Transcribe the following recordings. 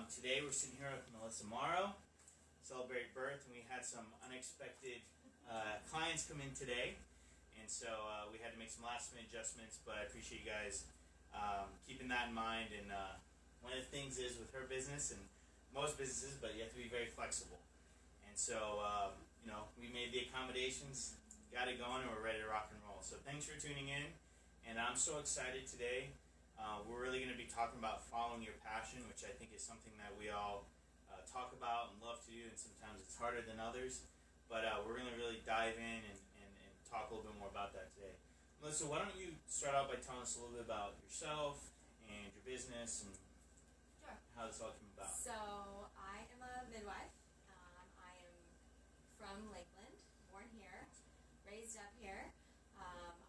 Today we're sitting here with Melissa Morrow, celebrate birth, and we had some unexpected clients come in today, and so we had to make some last-minute adjustments. But I appreciate you guys keeping that in mind. And one of the things is with her business and most businesses, but you have to be very flexible. And so we made the accommodations, got it going, and we're ready to rock and roll. So thanks for tuning in, and I'm so excited today. We're really going to be talking about following your passion, which I think is something that we all talk about and love to do, and sometimes it's harder than others. But we're going to really dive in and talk a little bit more about that today. Melissa, why don't you start out by telling us a little bit about yourself and your business and how this all came about. So I am a midwife. I am from Lakeland, born here, raised up here.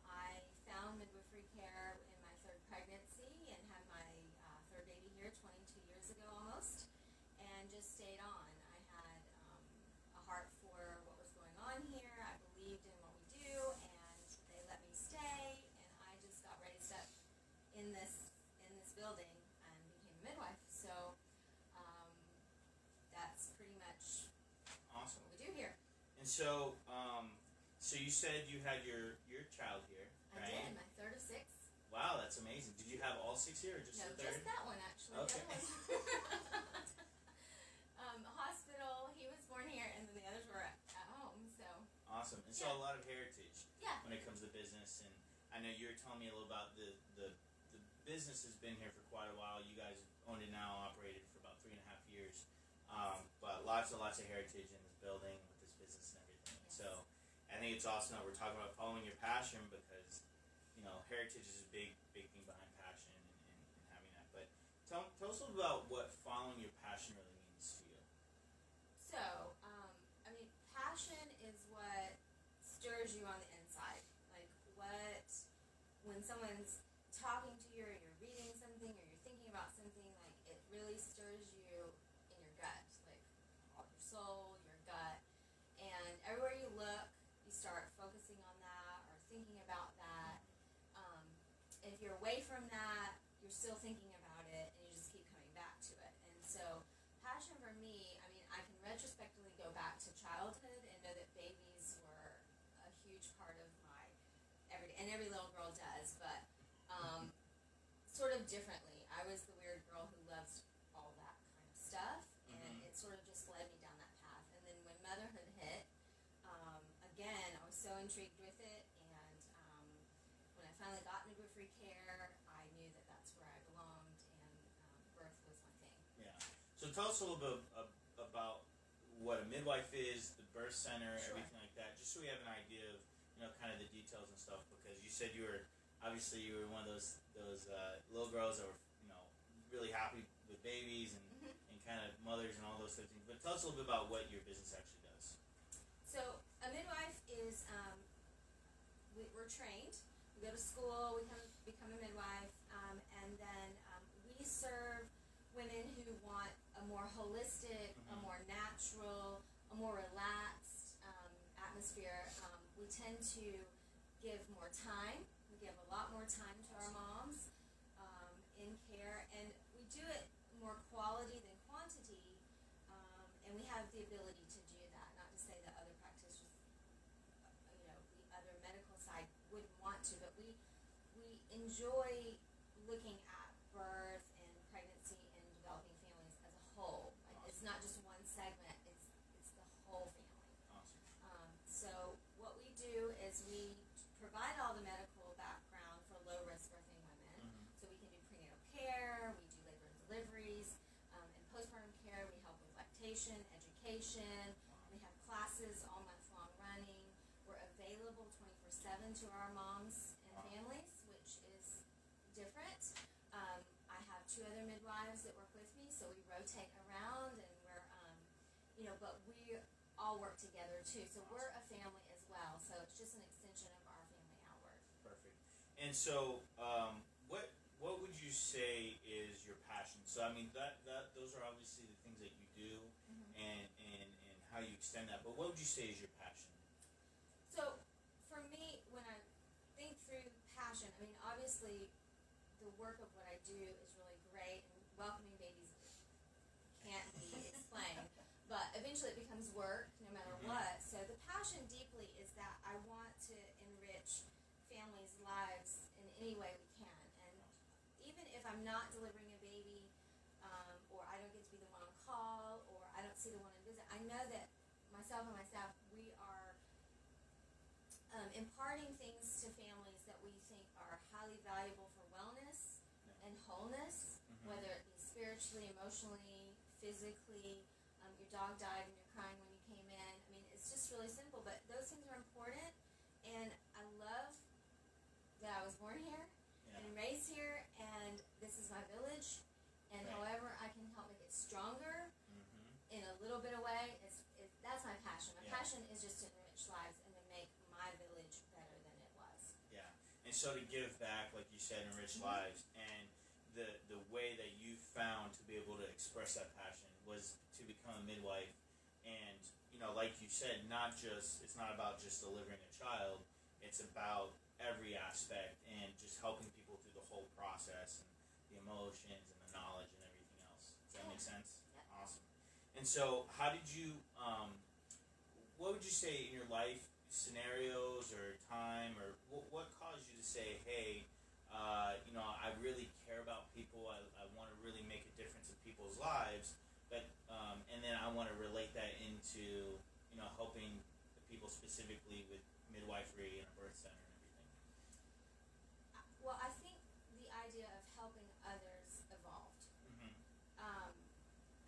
I found midwifery care in my third pregnancy and had my third baby here 22 years ago almost, and just stayed on. I had a heart for what was going on here. I believed in what we do, and they let me stay, and I just got raised up in this building and became a midwife. So that's pretty much awesome what we do here. And so, so you said you had your child here, right? I did, my third of six. Wow, that's amazing. Did you have all 6 here, or just No, the third? just that one actually. Okay. Hospital, he was born here, and then the others were at home, so. Awesome. And so a lot of heritage when it comes to business. And I know you were telling me a little about the business has been here for quite a while. You guys owned it now, operated for about 3.5 years. But lots and lots of heritage in this building with this business and everything. Yes. So I think it's awesome that we're talking about following your passion, because heritage is a big thing behind passion and having that. But tell us a little about what following your passion really means to you. So, passion is what stirs you on the inside. Like when someone's talking to you, or you're reading something, or you're thinking about something, like it really stirs you in your gut, like your soul, your gut, and everywhere you look, you start focusing on that or thinking about that. If you're away from that, you're still thinking about it, and you just keep coming back to it. And so passion for me, I can retrospectively go back to childhood and know that babies were a huge part of my everyday, and every little girl does, but sort of differently. I was the weird girl who loves all that kind of stuff, and it sort of just led me down that path. And then when motherhood hit, again, I was so intrigued with it, and when I finally got midwifery care, I knew that that's where I belonged, and birth was my thing. Yeah. So tell us a little bit about what a midwife is, the birth center, everything like that, just so we have an idea of kind of the details and stuff. Because you said you were one of those little girls that were really happy with babies and kind of mothers and all those types of things. But tell us a little bit about what your business actually does. So a midwife is we're trained. We go to school, we become a midwife, and then we serve women who want a more holistic, a more natural, a more relaxed atmosphere. We tend to give more time. We give a lot more time to our moms in care, and we do it more quality than quantity, and we have the ability to do that. Not to say that other practitioners, the other medical side wouldn't want to, but we enjoy looking at birth and pregnancy and developing families as a whole. Like, it's not just one segment, it's the whole family. Awesome. So what we do is we provide all the medical background for low-risk birthing women. So we can do prenatal care, we do labor and deliveries, and postpartum care. We help with lactation, education. We have classes all month long running. We're available 24/7 to our moms and families, which is different. I have 2 other midwives that work with me, so we rotate around, and we're, but we all work together too. So we're a family as well. So it's just an extension of our family outward. Perfect. And so, what would you say is your passion? So that those are obviously the things that you do, and how you extend that. But what would you say is your passion? So for me, when I think through passion, obviously the work of what I do is really great, and welcoming babies passion deeply is that I want to enrich families' lives in any way we can. And even if I'm not delivering a baby, or I don't get to be the one on call, or I don't see the one on visit, I know that myself and my staff, we are imparting things to families that we think are highly valuable for wellness and wholeness, whether it be spiritually, emotionally, physically. Your dog died and you're crying when you came in. I mean, it's just really simple, but those things are important. And I love that I was born here and raised here, and this is my village. And however I can help make it stronger in a little bit of way, that's my passion. My passion is just to enrich lives and to make my village better than it was. Yeah, and so to give back, like you said, enrich lives, and the way that you found to be able to express that passion was to become a midwife, and like you said, it's not about just delivering a child. It's about every aspect and just helping people through the whole process and the emotions and the knowledge and everything else. Does that make sense? Yeah. Awesome. And so, how did you? What would you say in your life scenarios or time, or what caused you to say, hey, I really care about people. I want to really make a difference in people's lives, but and then I want to relate that into helping the people specifically with midwifery and a birth center and everything. Well, I think the idea of helping others evolved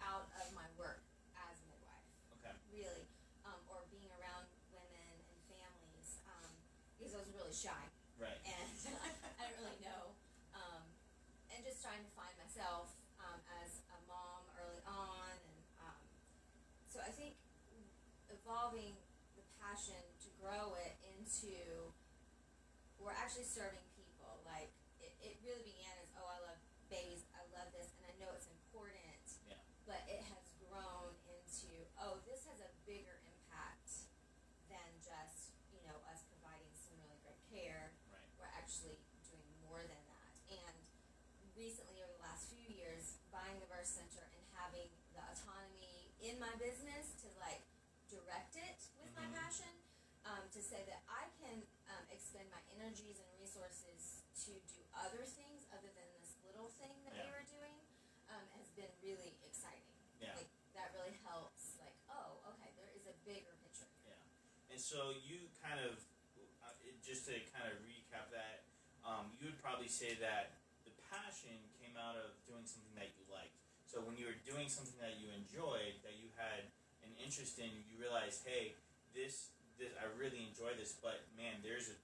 out of my work as a midwife. Okay. Really, or being around women and families, because I was really shy. Right. And I didn't really know, and just trying to find myself as a mom early on, and so I think evolving the passion to grow it into, we're actually serving people. Like it really began as, I love babies, I love this, and I know it's important. Yeah. But it has grown into, this has a bigger impact than just us providing some really great care. Right. We're actually doing more than that. And recently, over the last few years, buying the birth center and having the autonomy in my business to direct it with my passion, to say that I can expend my energies and resources to do other things other than this little thing that we were doing, has been really exciting. Yeah. That really helps. Okay, there is a bigger picture. Yeah. And so you kind of, just to kind of recap that, you would probably say that the passion came out of doing something that you liked. So when you were doing something that you enjoyed, that you had an interest in, you realized, hey, this I really enjoy this, but man, there's a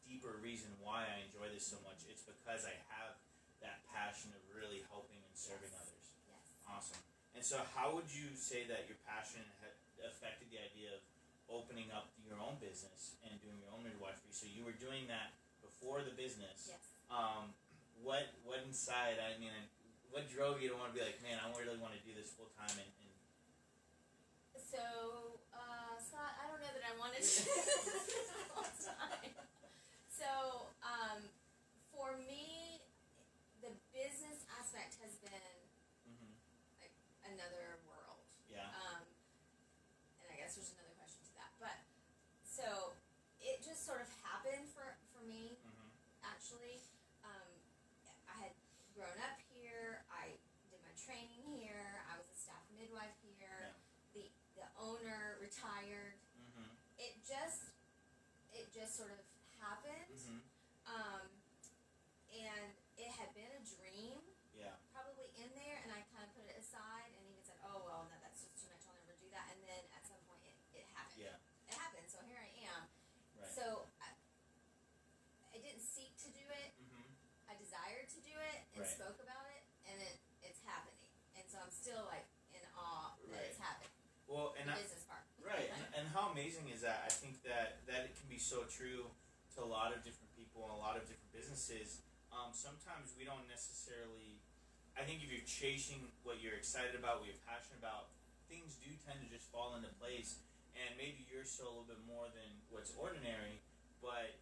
deeper reason why I enjoy this so much. It's because I have that passion of really helping and serving others. Yes. Awesome. And so how would you say that your passion had affected the idea of opening up your own business and doing your own midwifery? So you were doing that before the business. Yes. What inside, what drove you to want to be like, man, I really want to do this full time? And So, Scott, I don't know that I wanted to do this full time. So, for me, the business aspect has been like another world. Yeah. And I guess there's another question to that. But, so, it just sort of happened for me, actually. I had grown up here. I did my training here. I was a staff midwife here. Yeah. The owner retired. It just sort of happened. And it had been a dream. Yeah. Probably in there, and I kind of put it aside, and even said, "Oh well, no, that's just too much. I'll never do that." And then at some point, it happened. Yeah. It happened. So here I am. Right. So I didn't seek to do it. I desired to do it and spoke about it, and it's happening. And so I'm still in awe that it's happening. Well, and the business part. Right. and how amazing is that? I think that it can be so true to a lot of different people and a lot of different businesses. Sometimes we don't necessarily. I think if you're chasing what you're excited about, what you're passionate about, things do tend to just fall into place. And maybe you're still a little bit more than what's ordinary, but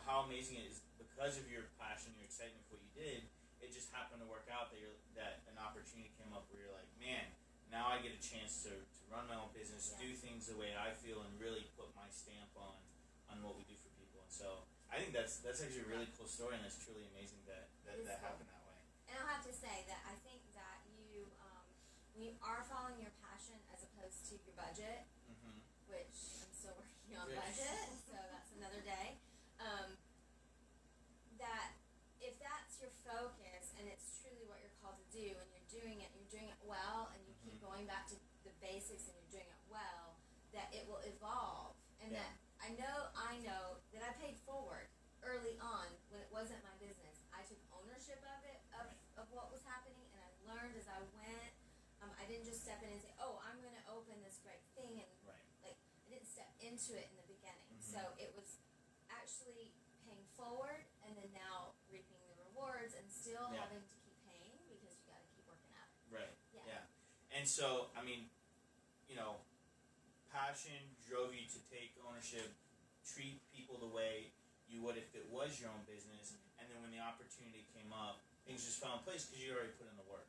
how amazing it is because of your passion, your excitement for what you did. It just happened to work out that an opportunity came up where you're like, man, now I get a chance to run my own business, do things the way I feel, and really put my stamp on what we do for people. And so I think that's actually a really cool story, and it's truly amazing that happened that way. And I'll have to say that I think that you, when you are following your passion as opposed to your budget, which I'm still working on budget, so that's another day. That if that's your focus and it's truly what you're called to do, and you're doing it well, and you keep going back to the basics and you're doing it well, that it will evolve. And that I know that I paid forward early on when it wasn't my business. I took ownership of it, of what was happening, and I learned as I went. I didn't just step in and say, "Oh, I'm going to open this great thing," and like I didn't step into it in the beginning. So it was actually paying forward, and then now reaping the rewards, and still having to keep paying because you got to keep working at it. Right. Yeah. And so, I mean, passion drove you to take ownership, treat people the way you would if it was your own business, and then when the opportunity came up, things just fell in place because you already put in the work.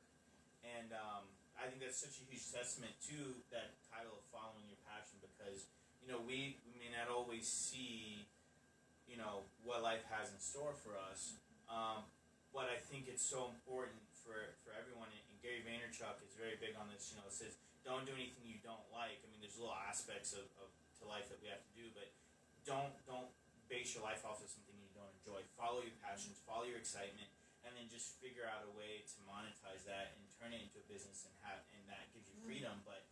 And I think that's such a huge testament to that title of following your passion, because we may not always see what life has in store for us, but I think it's so important for everyone. And Gary Vaynerchuk is very big on this. It says, don't do anything you don't like. I mean, there's little aspects of to life that we have to do, but don't base your life off of something you don't enjoy. Follow your passions, follow your excitement, and then just figure out a way to monetize that and turn it into a business, and that gives you freedom. But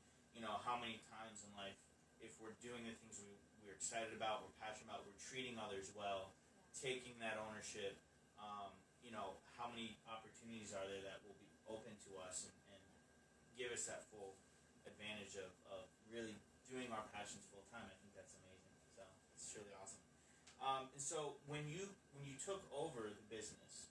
how many times in life, if we're doing the things we're excited about, we're passionate about, we're treating others well, taking that ownership, how many opportunities are there that will be open to us and give us that full advantage of really doing our passions full time. I think that's amazing. So it's really awesome. And so when you took over the business,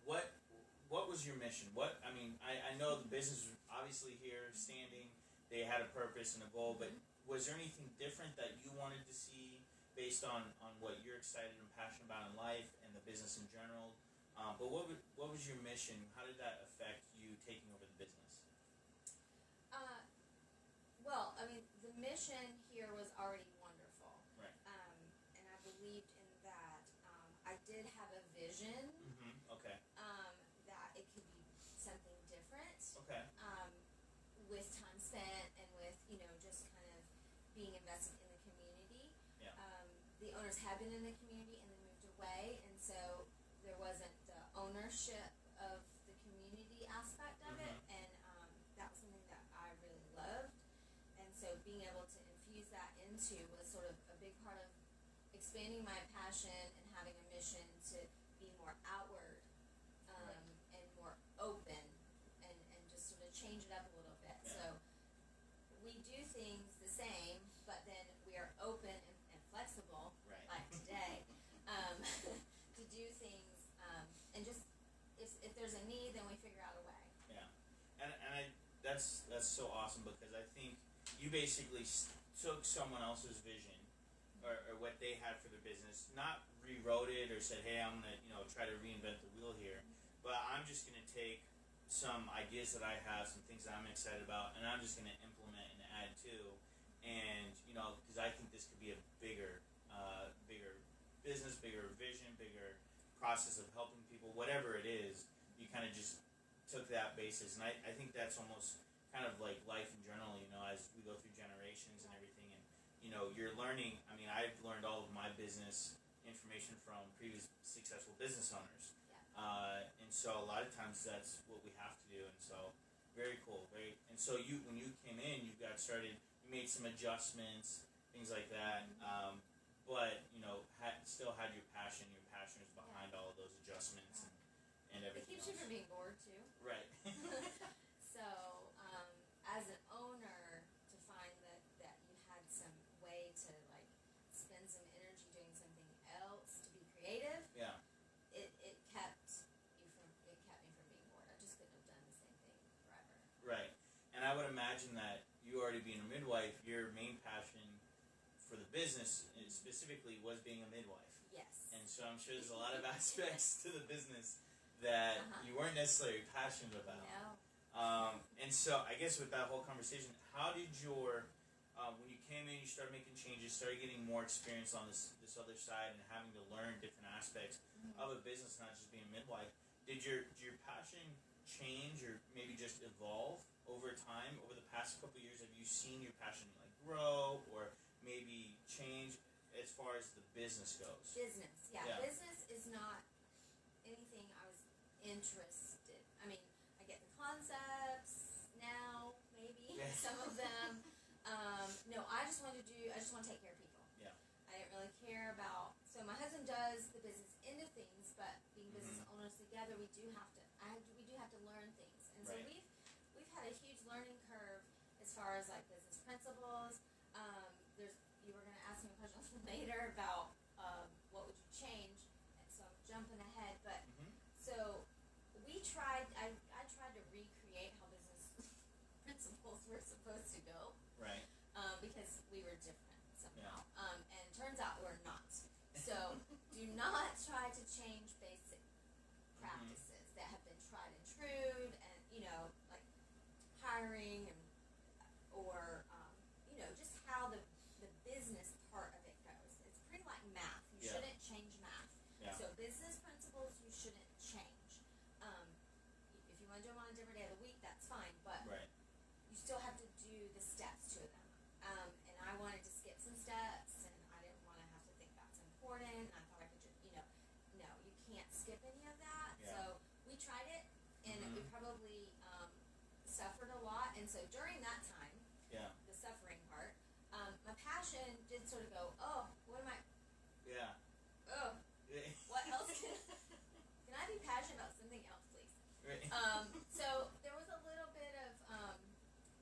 what was your mission? I know the business was obviously here, standing. They had a purpose and a goal, but was there anything different that you wanted to see based on what you're excited and passionate about in life and the business in general? But what was your mission? How did that affect you taking over the business? Well, I mean, the mission here was already wonderful. Right. And I believed in that. I did have a vision. Okay. That it could be something different. Okay. With time spent and with, just kind of being invested in the community. Yeah. The owners had been in the community and then moved away, and so there wasn't the ownership of the community aspect of it, and that was something that I really loved. And so being able to infuse that into was sort of a big part of expanding my passion and having a mission to be more outward and more open and just sort of change it up a little bit. Yeah. So we do things the same, but then we are open and flexible, like today, to do things, and just if there's a need, then we figure out a way. Yeah, and that's so awesome, because I think you basically took someone else's vision or what they had for their business, not rewrote it or said, hey, I'm gonna try to reinvent the wheel here, but I'm just gonna take some ideas that I have, some things that I'm excited about, and I'm just gonna implement and add to, and because I think this could be a bigger business, bigger vision, bigger process of helping people, whatever it is. You kind of just took that basis, and I think that's almost kind of like life in general, as we go through generations and everything, and you're learning. I mean, I've learned all of my business information from previous successful business owners, and so a lot of times that's what we have to do, and so very cool. And so when you came in, you got started, you made some adjustments, things like that, but still had your passion. Your passion is behind all of those adjustments and everything. It keeps you from being bored too. Right. So, as an owner, to find that you had some way to spend some energy doing something else, to be creative. Yeah. It kept me from being bored. I just couldn't have done the same thing forever. Right. And I would imagine that you already being a midwife, your main passion for the business specifically was being a midwife. Yes. And so I'm sure there's a lot of aspects to the business that you weren't necessarily passionate about. No. And so I guess with that whole conversation, how did your when you came in, you started making changes, started getting more experience on this other side, and having to learn different aspects of a business, not just being a midwife. Did your passion change, or maybe just evolve over time? Over the past couple of years, have you seen your passion like grow, or maybe change as far as the business goes? Business, yeah. Yeah. Business is not anything I was interested. I mean, I get the concepts now, maybe Yeah. some of them. No, I just want to take care of people. Yeah. I didn't really care about. So my husband does the business end of things, but being business owners together, we do have to learn things, and so Right. we've had a huge learning curve as far as like business principles. You were going to ask me a question later about what would you change, and so I'm jumping ahead, but so we tried. I tried to recreate how business principles were supposed to go. Right. Because we were different somehow. And turns out we're not. So do not try to change basic practices that have been tried and true, and like hiring or just how the business part of it goes. It's pretty like math. You shouldn't change math. Yeah. So business principles you shouldn't change. If you want to do them on a different day of the week, that's fine, but Right. you still have to do the steps to them. And I wanted to skip some steps, and I didn't want to have to think that's important. I thought I could just, no, you can't skip any of that. Yeah. So we tried it, and we probably suffered a lot. And so during that time, Yeah. the suffering part, my passion did sort of go, oh, what am I, Yeah. oh, what else can I be passionate about something else, please? Right. So there was a little bit of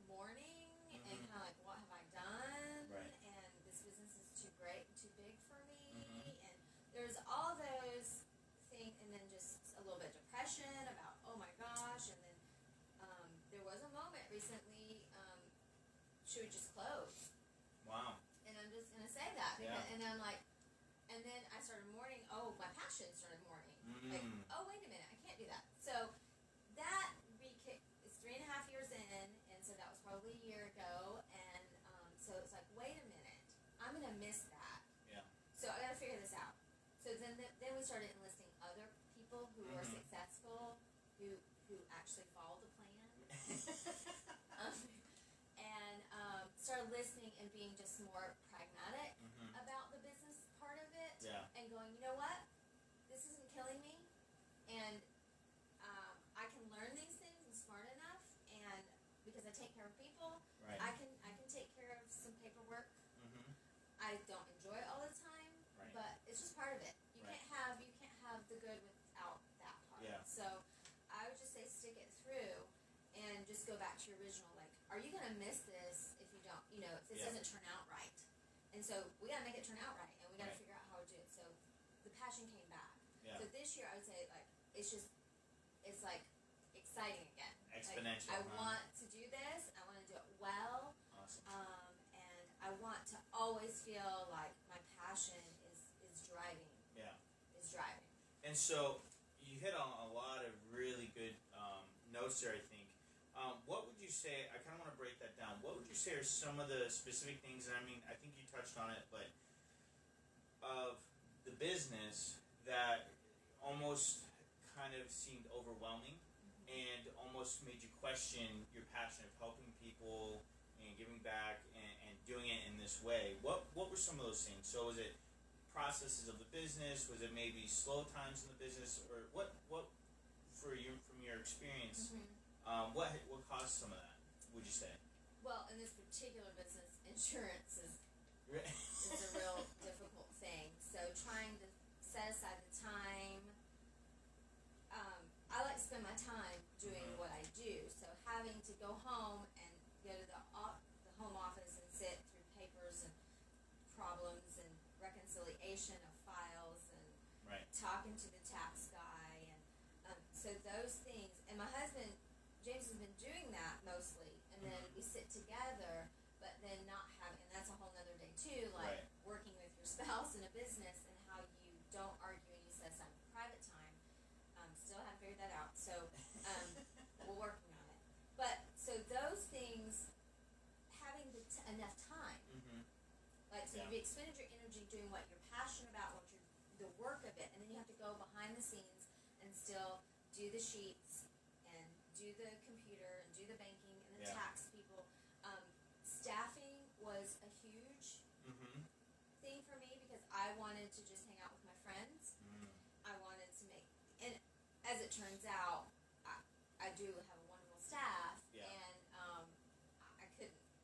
mourning and kind of like, what have I done? Right. And this business is too great and too big for me. And there's all those things, and then just a little bit of depression about, oh my gosh. And then there was a moment recently, she would just close. Wow. And I'm just gonna say that, Yeah. and I'm like, and then I started mourning. Oh, my passion started mourning. Like, oh, wait a minute, I can't do that. So that is 3.5 years in, and so that was probably a year ago, and so it's like, wait a minute, I'm gonna miss that. Yeah. So I gotta figure this out. So then we started enlisting other people who were successful, who actually followed the plan. And started listening and being just more pragmatic about the business part of it. Yeah. And going, you know what? This isn't killing me, and I can learn these things and smart enough, and because I take care of people, Right. I can take care of some paperwork. I don't enjoy it all the time, Right. but it's just part of it. You Right. can't have the good without that part. Yeah. So I would just say stick it through, and just go back to your original. Like, are you gonna miss this if you don't? If this doesn't turn out right? And so we gotta make it turn out right, and we gotta Right. figure out how to do it. So the passion came back. Yeah. So this year I would say like it's like exciting again. Exponential. Like, I want to do this. I want to do it well. Awesome. And I want to always feel like my passion is driving. Yeah. Is driving. And so you hit on a lot of really good notes there, I think. What would you say, I kind of want to break that down, what would you say are some of the specific things, and I mean, I think you touched on it, but of the business that almost kind of seemed overwhelming and almost made you question your passion of helping people and giving back and doing it in this way? What were some of those things? So was it processes of the business? Was it maybe slow times in the business? Or what from your experience, what caused some of that, would you say? Well, in this particular business, insurance is a real difficult thing. So trying to set aside the time. I like to spend my time doing what I do. So having to go home and go to the home office and sit through papers and problems and reconciliation of files and Right. talking to the tax guy, and so those things. And my husband James has been doing that mostly, and then we sit together, but then not having, and that's a whole nother day too, like Right. working with your spouse in a business and how you don't argue and you set aside private time. Still haven't figured that out, so we're working on it. So Yeah. you've expended your energy doing what you're passionate about, the work of it, and then you have to go behind the scenes and still do the sheets and do the computer and do the banking and the Yeah. tax people. Staffing was a huge Mm-hmm. thing for me because I wanted to just hang out with my friends. Mm. I wanted to make, and as it turns out, I do have a wonderful staff, Yeah. and I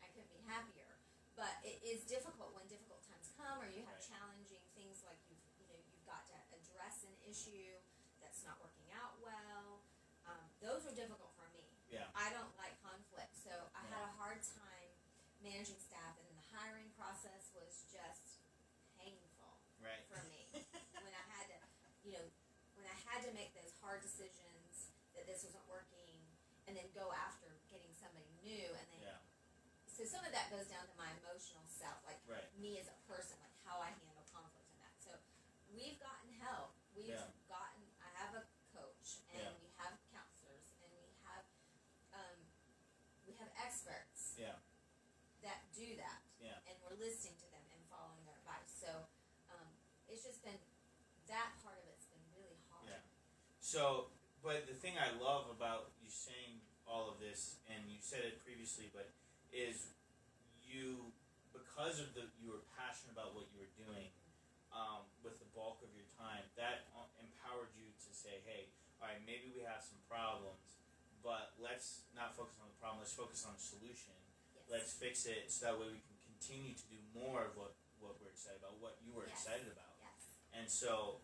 couldn't be happier. But it is difficult when difficult times come, or you have Right. challenging things like you've got to address an issue that's not working out well. Those are difficult for me. Yeah. I don't like conflict, so I Yeah. had a hard time managing staff, and the hiring process was just painful Right. for me when I had to, when I had to make those hard decisions that this wasn't working, and then go after getting somebody new, and then Yeah. so some of that goes down to my emotional self, like Right. me as a person, like how I handle conflict and that. So we've gotten help. Yeah. I have a coach, and Yeah. we have counselors, and we have experts Yeah. that do that, Yeah. and we're listening to them and following their advice. So it's just been, that part of it's been really hard. Yeah. So, but the thing I love about you saying all of this, and you said it previously, but is you, because of you were passionate about what you were doing, with the bulk of your time, that empowered you to say, hey, all right, maybe we have some problems, but let's not focus on the problem, let's focus on the solution. Yes. Let's fix it so that way we can continue to do more of what we're excited about, what you were Yes. excited about. Yes. And so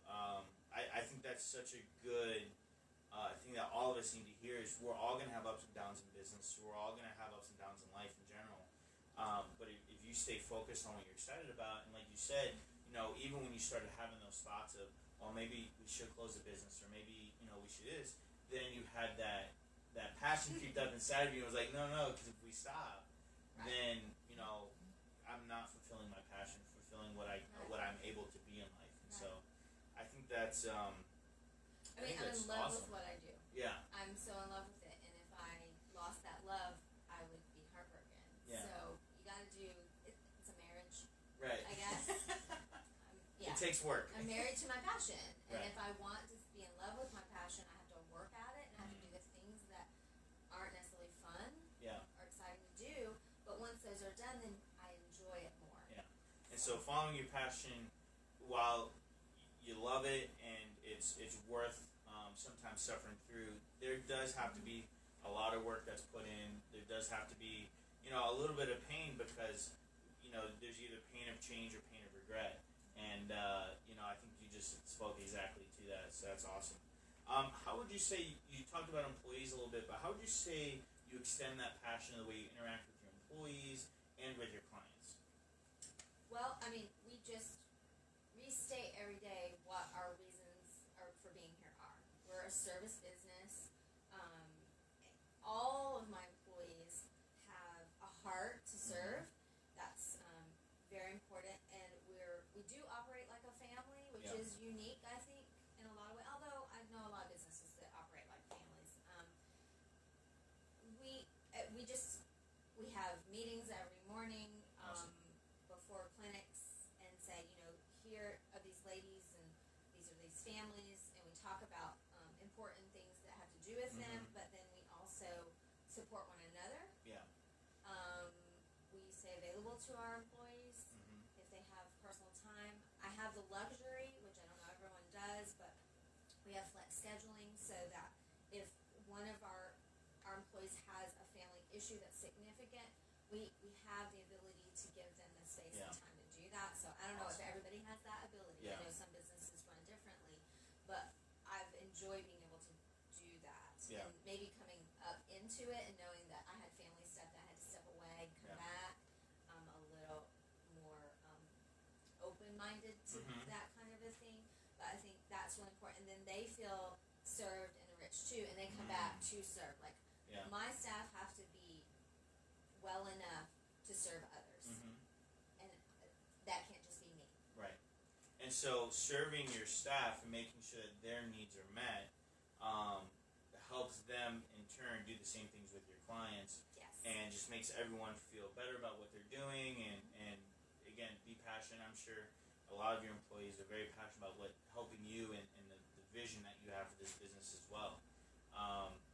I think that's such a good thing that all of us need to hear is we're all going to have ups and downs in business. We're all going to have ups and downs in life in general. But if you stay focused on what you're excited about, and like you said, even when you started having those thoughts of, well, maybe we should close the business, or maybe, we should this, then you had that passion creeped up inside of you. It was like, no, because if we stop, Right. then, I'm not fulfilling my passion, fulfilling what I'm able to be in life. And so I think that's I mean, I'm in love awesome. with what I do. Yeah. I'm so in love with it, and if I lost that love, I would be heartbroken. Yeah. So you got to do. It's a marriage, Right. I guess. Yeah. It takes work. I'm married to my passion, and Right. if I want to be in love with my passion, I have to work at it, and I have to do the things that aren't necessarily fun Yeah. or exciting to do. But once those are done, then I enjoy it more. Yeah. And so following your passion, while you love it and it's worth sometimes suffering through, there does have to be a lot of work that's put in. There does have to be, a little bit of pain because, there's either pain of change or pain of regret. And, I think you just spoke exactly to that, so that's awesome. How would you say, you talked about employees a little bit, but how would you say you extend that passion in the way you interact with your employees and with your clients? Well, I mean, we just restate every day what our reasons for being here are. We're a service business. All of my employees have a heart to serve. That's very important, and we do operate like a family, which Yeah. is unique, I think, in a lot of ways. Although I know a lot of businesses that operate like families. We have meetings every morning. Awesome. Before clinics, and say, here are these ladies and these are these families, and we talk about important things that have to do with them, but then we also support one another. Yeah. We stay available to our employees if they have personal time. I have the luxury, which I don't know everyone does, but we have flex scheduling so that if one of our employees has a family issue that's significant, we have the ability to give them the space Yeah. and time to do that. So I don't know if Awesome. everybody has that ability. Yeah. I know some businesses run differently, but I've enjoyed being able to do that. Yeah. And maybe coming up into it and knowing that I had family stuff that I had to step away and come Yeah. back, I'm a little more open-minded to that kind of a thing. But I think that's really important. And then they feel served and enriched too, and they come back to serve. Like, Yeah. my staff have to be well enough to serve others, and that can't just be me. Right. And so serving your staff and making sure that their needs are met helps them in turn do the same things with your clients, Yes. and just makes everyone feel better about what they're doing, and it again, be passionate. I'm sure a lot of your employees are very passionate about helping you and the vision that you have for this business as well.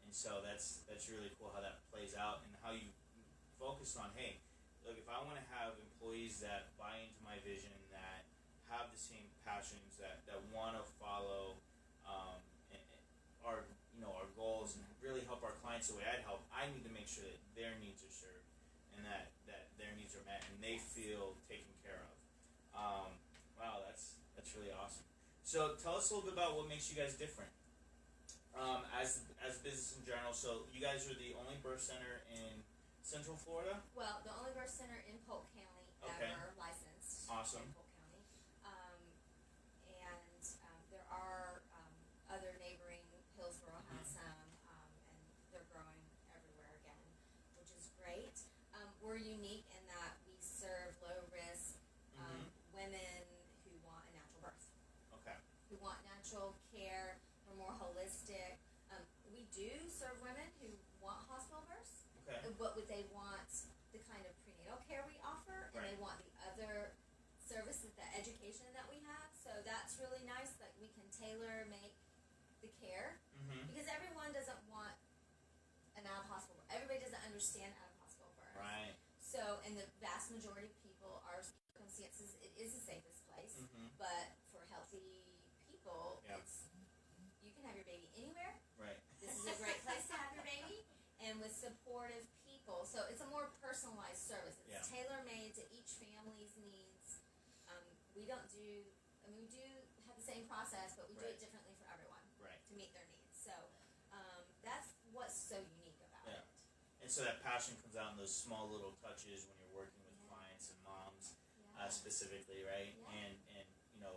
And so that's really cool how that plays out and how you focus on, hey, look, if I want to have employees that buy into my vision, that have the same passions, that want to follow our goals and really help our clients the way I'd help, I need to make sure that their needs are served and that their needs are met and they feel taken care of. Wow, that's really awesome. So tell us a little bit about what makes you guys different. As a business in general, so you guys are the only birth center in Central Florida? Well, the only birth center in Polk County ever licensed. Awesome. In Polk County. And there are other neighboring, Hillsborough has some, and they're growing everywhere again, which is great. We're unique in that we serve low risk women who want a natural birth. Okay. Who want natural care, we're more holistic. We do serve women who want hospital births. Okay. But they want the kind of prenatal care we offer, and Right. they want the other services, the education that we have. So that's really nice that we can tailor make the care, because everyone doesn't want an out of hospital birth. Everybody doesn't understand out of hospital birth. Right. So, and the vast majority of people, our circumstances, it is the safest place. But for healthy people, Yep. you can have your baby anywhere. Right. This is a great place to have your baby, and with supportive people. So it's a more personalized service. It's Yeah. tailor-made to each family's needs. We don't do, we do have the same process, but we do Right. it differently for everyone Right. to meet their needs. So that's what's so unique about Yeah. it. And so that passion comes out in those small little touches when you're working with clients and moms specifically, right? Yeah. And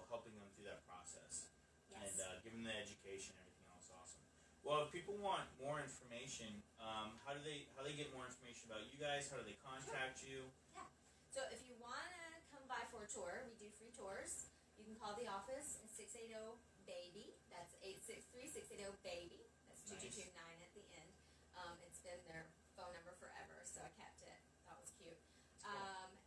helping them through that process. Yes. And giving them the education and everything else. Awesome. Well, if people want more information, how do they get more information about you guys? How do they contact you? So if you want to come by for a tour, we do free tours. You can call the office at 680-BABY. That's 863-680-BABY. That's 2229 at the end. It's been their phone number forever, so I kept it. That was cute.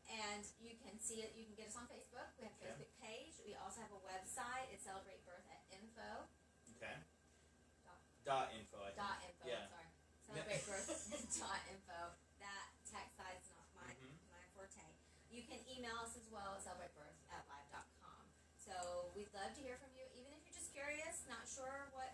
And you can see it. You can get us on Facebook. We have a Facebook page. We also have a website. It's Celebrate Birth at Info. Okay. Dot .info. I think. Dot info. Yeah. Sorry. Celebrate Birth dot info. That text side's not my forte. You can email us as well at celebratebirth@live.com. So we'd love to hear from you, even if you're just curious, not sure what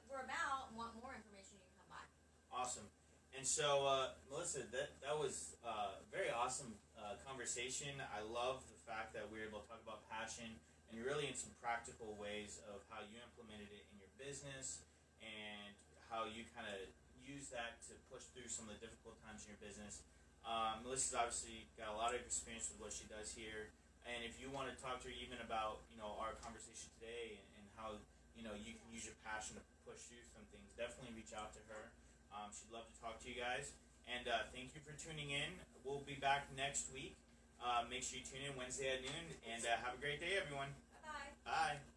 we're about, and want more information. You can come by. Awesome. And so, Melissa, that was a very awesome conversation. I love the fact that we were able to talk about passion and really in some practical ways of how you implemented it in your business and how you kind of use that to push through some of the difficult times in your business. Melissa's obviously got a lot of experience with what she does here. And if you want to talk to her even about, our conversation today and how, you can use your passion to push through some things, definitely reach out to her. She'd love to talk to you guys. And thank you for tuning in. We'll be back next week. Make sure you tune in Wednesday at noon. And have a great day, everyone. Bye-bye. Bye.